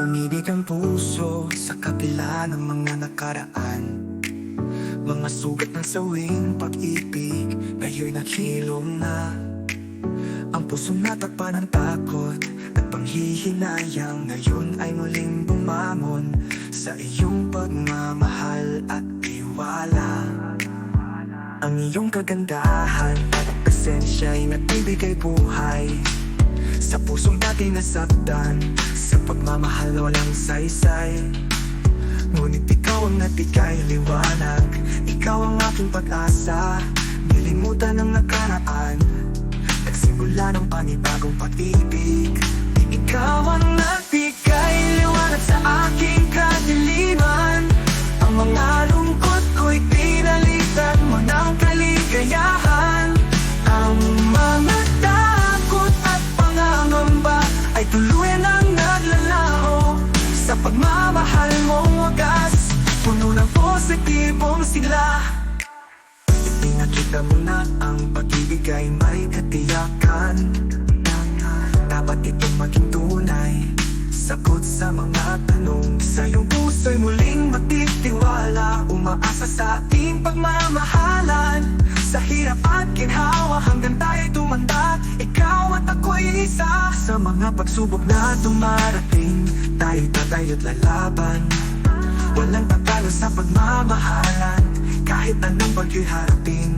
Umibig ang puso sa kabila ng mga nakaraan. Mga sugat ng sawing pag-ibig, ngayon'y naghilom na. Ang puso natakpan ng takot at panghihinayang, ngayon ay muling bumangon sa iyong pagmamahal at tiwala. Ang iyong kagandahan at presensya'y nagbibigay buhay sa pusong dati nasaktan, sa pagmamahal walang saysay. Ngunit ikaw ang nagbigay liwanag, ikaw ang aking pag-asa. Nilimutan ang nakaraan, nagsimula ng panibagong pag-ibig. Ikaw ang nagbigay liwanag sa aking kadiliman. Ang mga lungkot ko'y pinalitan mo ng kaligayahan. Ang mga takot at pangangamba ay tuluyan ang naglalaho sa pagmamahal mong wagas, puno ng positibong sigla. Pinakita mo na ang pag-ibig ay may katiyakan. Dapat itong maging tunay, sagot sa mga tanong. Sa iyong puso'y muling matitiwala, umaasa sa ating pagmamahalan. Sa hirap at ginhawa hanggang tayo'y tumanda, ikaw at ako'y isa. Sa mga pagsubok na dumarating, tayo'y tatayo't lalaban. Walang tatalo sa pagmamahalan, kahit anong bagyo'y harapin.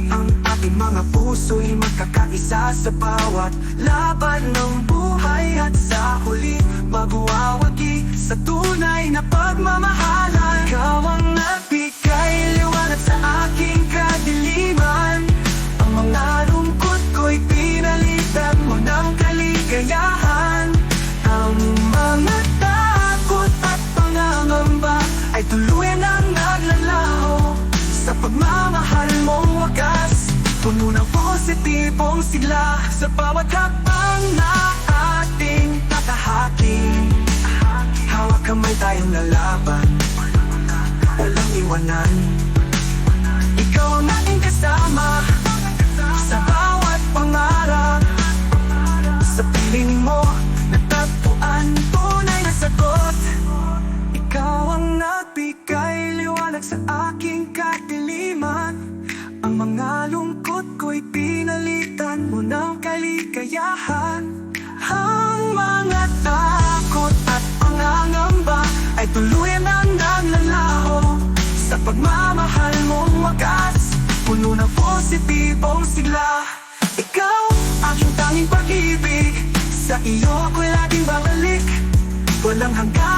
Ang ating mga puso'y magkakaisa sa bawat laban ng buhay. At sa huli, magwawagi sa tunay na pagmamahalan. Ikaw ang nagbigay liwanag sa aking kadiliman. Ang mga lungkot ko'y pinalitan mo ng kaligayahan. Ang mga takot at pangangamba ay tuluyan ang naglalaho sa pagmamahal mong wagas, puno ng positibong sigla. Sa bawat hakbang na ating tatahakin, hawak kamay tayong lalaban, walang iwanan. Ikaw ang aking kasama sa bawat pangarap. Sa piling mo natagpuan tunay na sagot. Ikaw ang nagbigay liwanag sa aking kadiliman. Ang mga lungkot ko'y pinalitan mo ng kaligayahan. Ang mga takot at pangangamba ay tuluyan ang naglalaho sa pagmamahal mong wagas, puno ng positibong sigla. Ikaw, aking tanging pag-ibig, sa iyo ako'y laging babalik. Walang hanggan